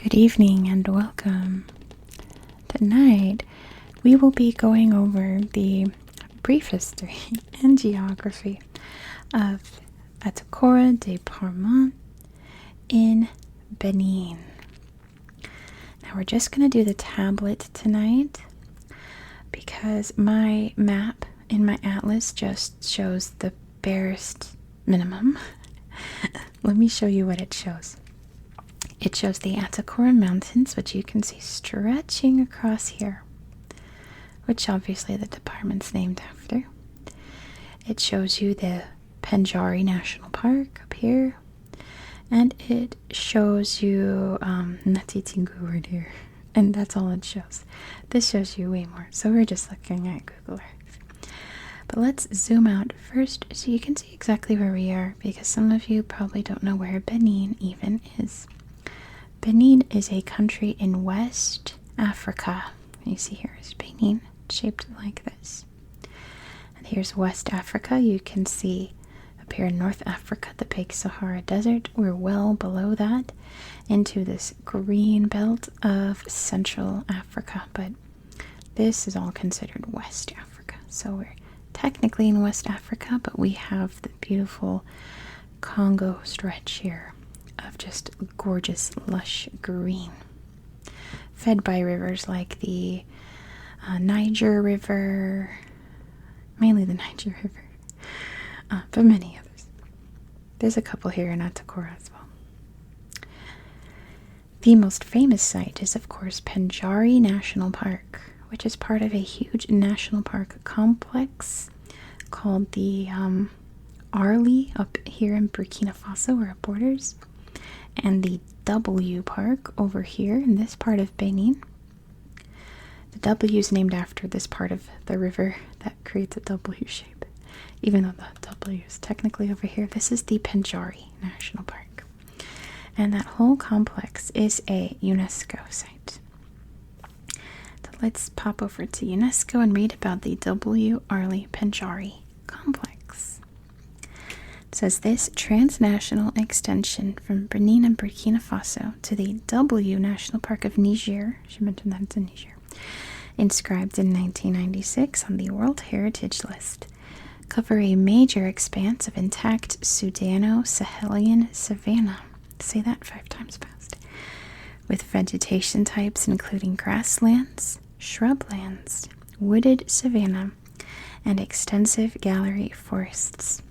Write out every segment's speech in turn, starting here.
Good evening and welcome. Tonight we will be going over the brief history and geography of Atakora Department in Benin. Now we're just going to do the tablet tonight because my map in my atlas just shows the barest minimum. Let me show you what it shows. It shows the Atakora Mountains, which you can see stretching across here, which obviously the department's named after. It shows you the Penari National Park up here, and it shows you Natitingou right here, and that's all it shows. This shows you way more, so we're just looking at Google Earth. But let's zoom out first so you can see exactly where we are, because some of you probably don't know where Benin even is. Benin is a country in West Africa. You see here is Benin, shaped like this. And here's West Africa. You can see up here in North Africa, the Big Sahara Desert. We're well below that into this green belt of Central Africa. But this is all considered West Africa. So we're technically in West Africa, but we have the beautiful Congo stretch here of just gorgeous, lush green, fed by rivers like the Niger River, mainly the Niger River, but many others. There's a couple here in Atakora as well. The most famous site is, of course, Penari National Park, which is part of a huge national park complex called the Arli up here in Burkina Faso, where it borders, and the W Park over here in this part of Benin. The W is named after this part of the river that creates a W shape, even though the W is technically over here. This is the Penari National Park, and that whole complex is a UNESCO site. So let's pop over to UNESCO and read about the W Arli Penari complex. It says this transnational extension from Benin and Burkina Faso to the W National Park of Niger, she mentioned that it's in Niger, inscribed in 1996 on the World Heritage List, cover a major expanse of intact Sudano-Sahelian savanna. Say that 5 times fast. With vegetation types including grasslands, shrublands, wooded savanna, and extensive gallery forests.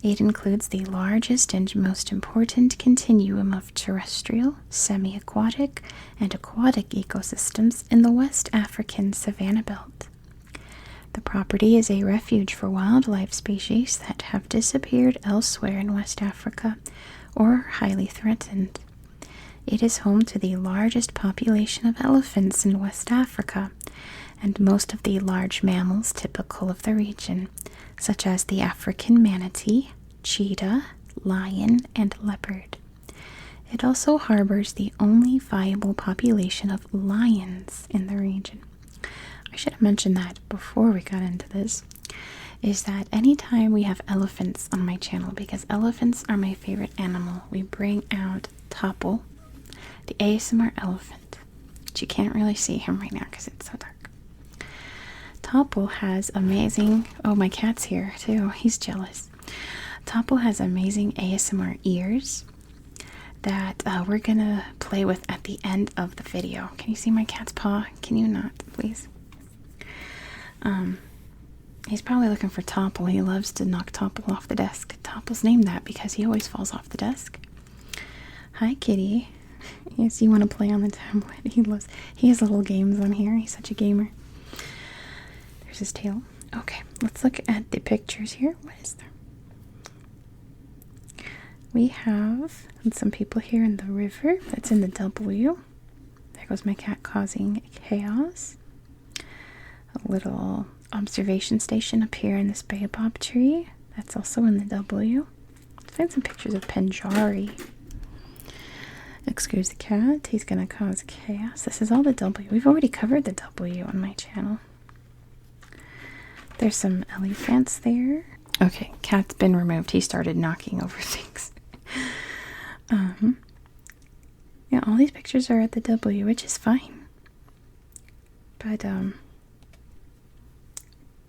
It includes the largest and most important continuum of terrestrial, semi-aquatic, and aquatic ecosystems in the West African savanna belt. The property is a refuge for wildlife species that have disappeared elsewhere in West Africa or are highly threatened. It is home to the largest population of elephants in West Africa and most of the large mammals typical of the region, such as the African manatee, cheetah, lion, and leopard. It also harbors the only viable population of lions in the region. I should have mentioned that before we got into this, is that anytime we have elephants on my channel, because elephants are my favorite animal, we bring out Topple, the ASMR elephant. But you can't really see him right now because it's so dark. Topple has amazing, oh, my cat's here too, he's jealous. Topple has amazing ASMR ears that we're gonna play with at the end of the video. Can you see my cat's paw? Can you not, please? He's probably looking for Topple. He loves to knock Topple off the desk. Topple's named that because he always falls off the desk. Hi, kitty. Yes, you want to play on the tablet. He has little games on here. He's such a gamer. There's his tail. Okay, let's look at the pictures here. What is there? We have some people here in the river. That's in the W. There goes my cat causing chaos. A little observation station up here in this baobab tree. That's also in the W. Let's find some pictures of Penari. Excuse the cat. He's going to cause chaos. This is all the W. We've already covered the W on my channel. There's some elephants there. Okay, cat's been removed. He started knocking over things. Yeah, all these pictures are at the W, which is fine. But, they're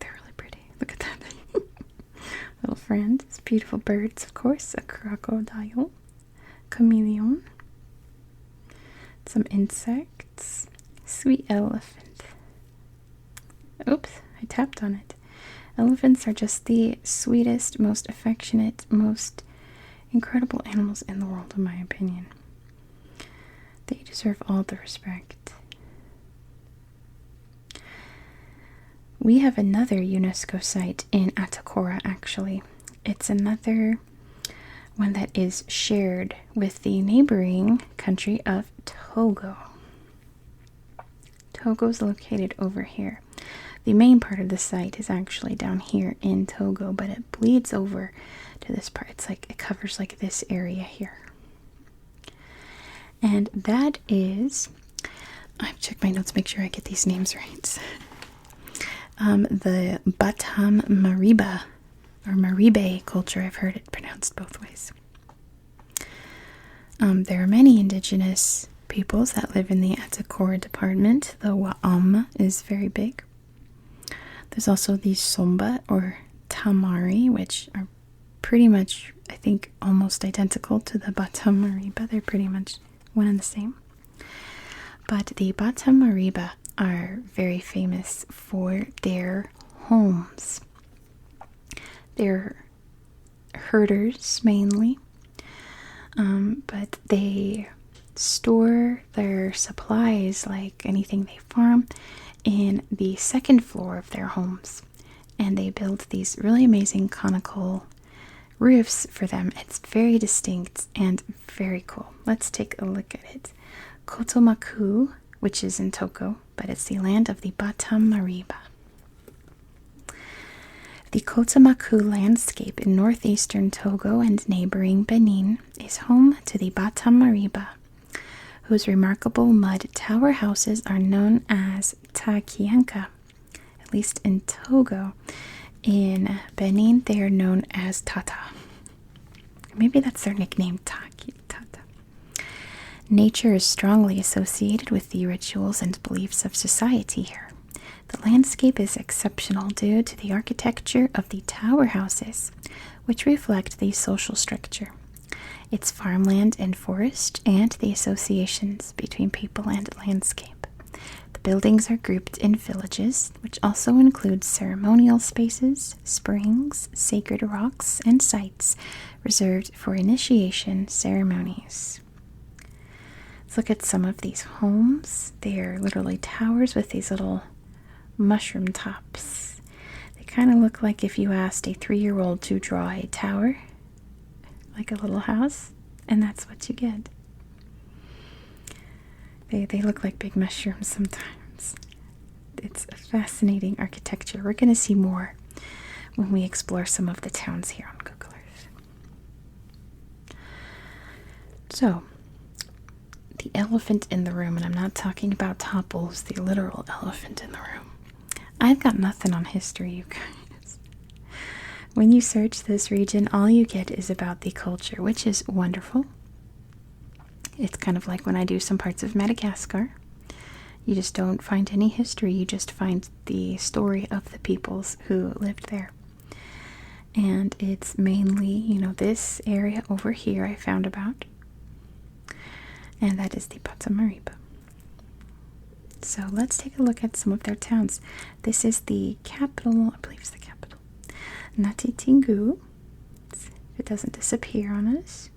really pretty. Look at that. Little friends. Beautiful birds, of course. A crocodile. Chameleon. Some insects. Sweet elephant. Oops, I tapped on it. Elephants are just the sweetest, most affectionate, most incredible animals in the world, in my opinion. They deserve all the respect. We have another UNESCO site in Atakora, actually. It's another one that is shared with the neighboring country of Togo. Togo is located over here. The main part of the site is actually down here in Togo, but it bleeds over to this part. It's like it covers like this area here. And that is, I've checked my notes, make sure I get these names right. The Batammariba or Maribe culture. I've heard it pronounced both ways. There are many indigenous peoples that live in the Atakora department. The Wa'am is very big. There's also the Somba or Tamari, which are pretty much, I think, almost identical to the Batammariba. They're pretty much one and the same. But the Batammariba are very famous for their homes. They're herders mainly, but they store their supplies, like anything they farm, in the second floor of their homes. And they build these really amazing conical roofs for them. It's very distinct and very cool. Let's take a look at it. Cotomacu, which is in Togo, but it's the land of the Batammariba. The Cotomacu landscape in northeastern Togo and neighboring Benin is home to the Batammariba, whose remarkable mud tower houses are known as takianka. At least in Togo. In Benin, they are known as Tata. Maybe that's their nickname, Tata. Nature is strongly associated with the rituals and beliefs of society here. The landscape is exceptional due to the architecture of the tower houses, which reflect the social structure, its farmland and forest, and the associations between people and landscape. The buildings are grouped in villages, which also include ceremonial spaces, springs, sacred rocks, and sites reserved for initiation ceremonies. Let's look at some of these homes. They are literally towers with these little mushroom tops. They kind of look like if you asked a 3-year-old to draw a tower, like a little house, and that's what you get. They look like big mushrooms sometimes. It's a fascinating architecture. We're going to see more when we explore some of the towns here on Google Earth. So, the elephant in the room, and I'm not talking about Topples, the literal elephant in the room. I've got nothing on history, you guys. When you search this region, all you get is about the culture, which is wonderful. It's kind of like when I do some parts of Madagascar. You just don't find any history, you just find the story of the peoples who lived there. And it's mainly, this area over here I found about. And that is the Batammariba. So let's take a look at some of their towns. This is the capital, I believe it's the capital, Natitingou. If it doesn't disappear on us.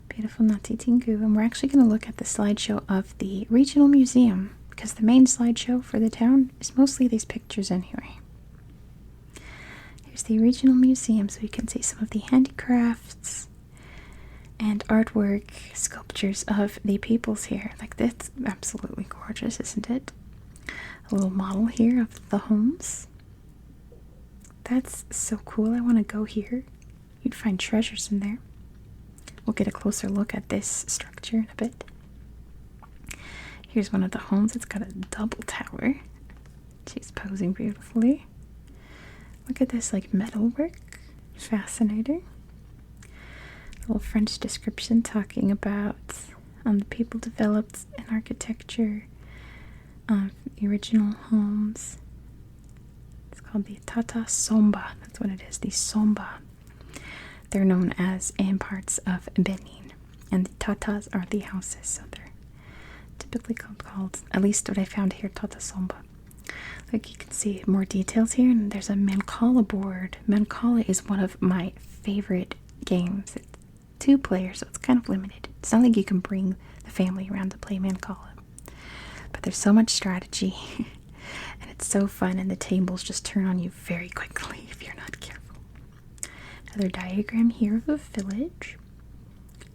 Beautiful Natitingou. And we're actually going to look at the slideshow of the regional museum, because the main slideshow for the town is mostly these pictures anyway. Here's the regional museum, so you can see some of the handicrafts and artwork, sculptures of the peoples here. Like, that's absolutely gorgeous, isn't it? A little model here of the homes. That's so cool. I want to go here. You'd find treasures in there. We'll get a closer look at this structure in a bit. Here's one of the homes. It's got a double tower. She's posing beautifully. Look at this, like, metalwork. Fascinating. little French description talking about the people developed in architecture of the original homes. It's called the Tata Somba. That's what it is, the Somba. They're known as in parts of Benin. And the Tatas are the houses, so they're typically called, at least what I found here, Tata Somba. Like you can see more details here, and there's a Mancala board. Mancala is one of my favorite games. It's 2 players, so it's kind of limited. It's not like you can bring the family around to play Mancala. But there's so much strategy, and it's so fun, and the tables just turn on you very quickly if you're not careful. Another diagram here of a village.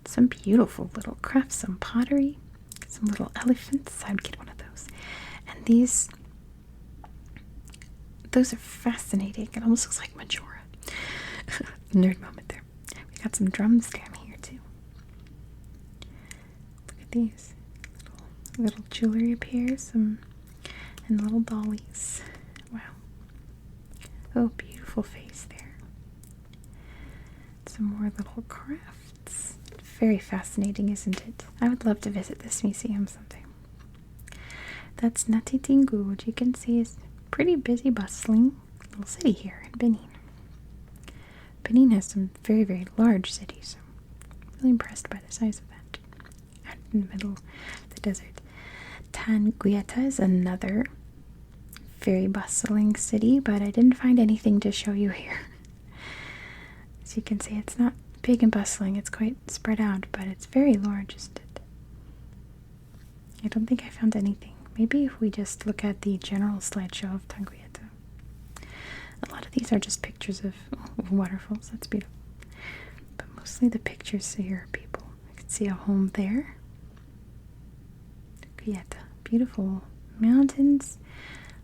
Some beautiful little crafts, some pottery, some little elephants. I would get one of those. And those are fascinating. It almost looks like Majora. Nerd moment there. We got some drums down here too. Look at these. Little jewelry up here, and little dollies. Wow. Oh, beautiful face there. Some more little crafts. Very fascinating, isn't it? I would love to visit this museum someday. That's Natitingou, which you can see is pretty busy, bustling little city here in Benin. Benin has some very, very large cities. I'm really impressed by the size of that. Out in the middle of the desert. Tanguieta is another very bustling city, but I didn't find anything to show you here. As you can see, it's not big and bustling. It's quite spread out, but it's very large, isn't it? I don't think I found anything. Maybe if we just look at the general slideshow of Tanguieta. A lot of these are just pictures of waterfalls. That's beautiful. But mostly the pictures here are people. I can see a home there. Tanguieta. Beautiful mountains.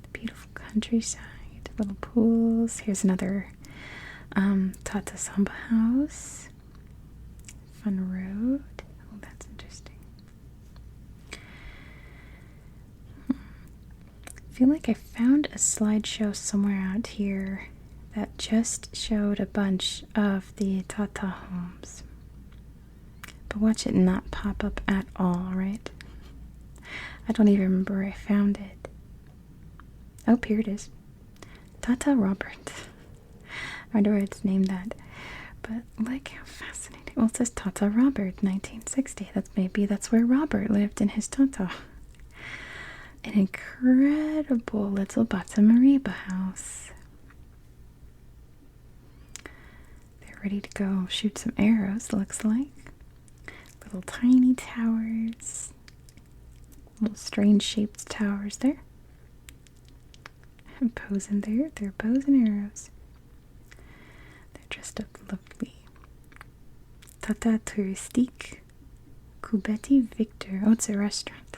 The beautiful countryside. Little pools. Here's another Tata Somba house. Fun road. Oh, that's interesting. I feel like I found a slideshow somewhere out here that just showed a bunch of the Tata homes. But watch it not pop up at all, right? I don't even remember where I found it. Oh, here it is. Tata Robert. I wonder why it's named that. But look how fascinating. Well, it says Tata Robert, 1960. That's where Robert lived in his Tata. An incredible little Batammariba house. They're ready to go shoot some arrows, looks like. Little tiny towers. Little strange shaped towers there. And posing there. They're bows and arrows. They're dressed up lovely. Tata Touristique. Coubeti Victor. Oh, it's a restaurant.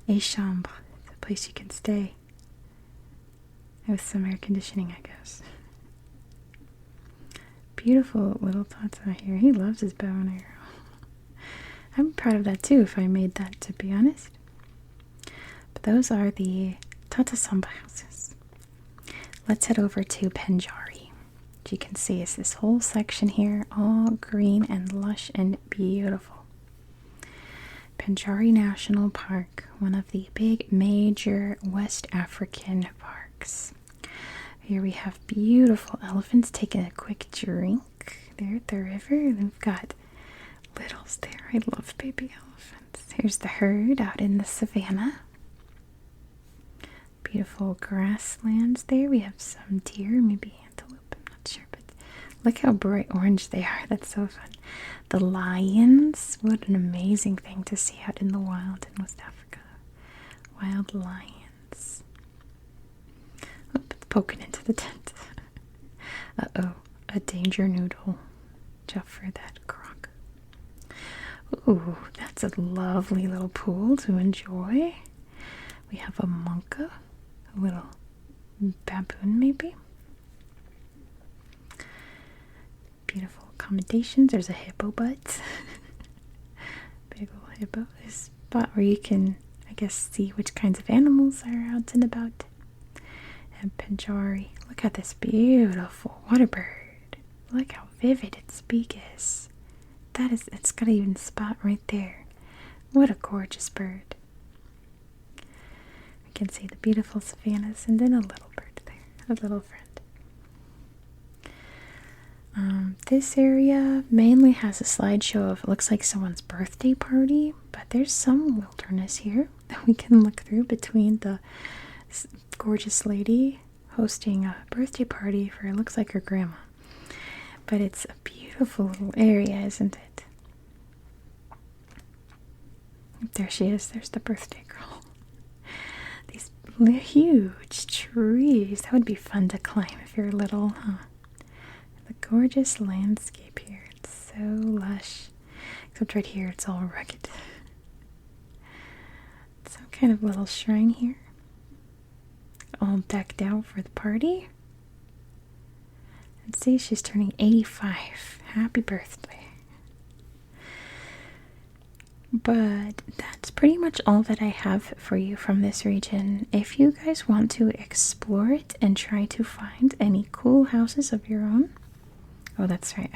A chambre. It's a place you can stay. With some air conditioning, I guess. Beautiful little Tata here. He loves his bow and arrow. I'm proud of that too, if I made that, to be honest. But those are the Tata Somba houses. Let's head over to Penari. As you can see, is this whole section here, all green and lush and beautiful. Penari National Park, one of the big major West African parks. Here we have beautiful elephants taking a quick drink there at the river. We've got littles there. I love baby elephants. Here's the herd out in the savannah. Beautiful grasslands there. We have some deer, maybe antelope, I'm not sure, but look how bright orange they are. That's so fun. The lions, what an amazing thing to see out in the wild in West Africa. Wild lions. Oh, it's poking into the tent. Uh-oh, a danger noodle. Watch out for that croc. Ooh, that's a lovely little pool to enjoy. We have a monka, a little baboon maybe. Beautiful accommodations. There's a hippo butt. Big old hippo. This spot where you can, I guess, see which kinds of animals are out and about. And Penari. Look at this beautiful water bird. Look how vivid its beak is. it's got an even spot right there. What a gorgeous bird. We can see the beautiful savannas and then a little bird there, a little friend. This area mainly has a slideshow of, it looks like someone's birthday party, but there's some wilderness here that we can look through between the gorgeous lady hosting a birthday party for, it looks like her grandma. But it's a beautiful little area, isn't it? There she is. There's the birthday girl. These huge trees. That would be fun to climb if you're little, huh? The gorgeous landscape here. It's so lush. Except right here, it's all rugged. Some kind of little shrine here. All decked out for the party. And see, she's turning 85. Happy birthday. But that's pretty much all that I have for you from this region. If you guys want to explore it and try to find any cool houses of your own. Oh, that's right.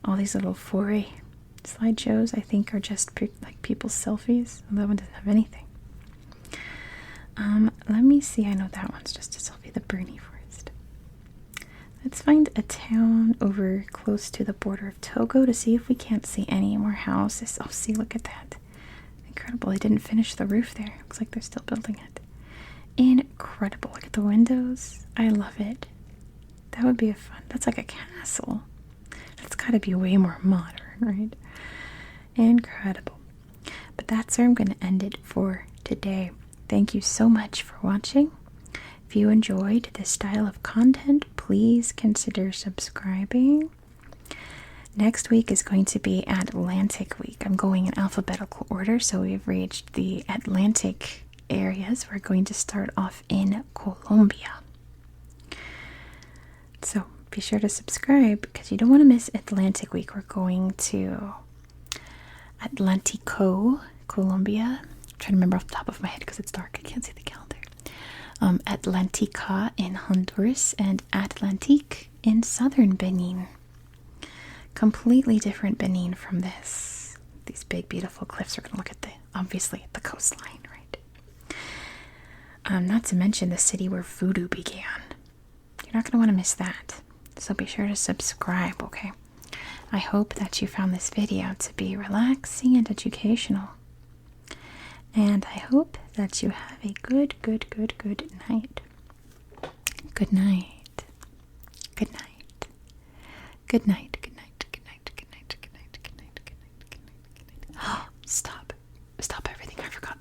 All these little foray slideshows, I think, are just like people's selfies. That one doesn't have anything. Let me see. I know that one's just a selfie. The Bruni Forest. Let's find a town over close to the border of Togo to see if we can't see any more houses. Oh, see, look at that. Incredible. They didn't finish the roof there. Looks like they're still building it. Incredible. Look at the windows. I love it. That would be a fun. That's like a castle. That's got to be way more modern, right? Incredible. But that's where I'm going to end it for today. Thank you so much for watching. If you enjoyed this style of content, please consider subscribing. Next week is going to be Atlantic Week. I'm going in alphabetical order, so we've reached the Atlantic areas. We're going to start off in Colombia. So be sure to subscribe because you don't want to miss Atlantic Week. We're going to Atlántico, Colombia. I'm trying to remember off the top of my head because it's dark. I can't see the calendar. Atlántica in Honduras and Atlantique in southern Benin. Completely different Benin from this. These big, beautiful cliffs. We're going to look at obviously, the coastline, right? Not to mention the city where voodoo began. You're not going to want to miss that. So be sure to subscribe, okay? I hope that you found this video to be relaxing and educational. And I hope that you have a good night. Good night. Good night. Good night. Good night. Good night. Good night. Good night. Good night. Good night. Good night. Stop. Stop everything. I forgot.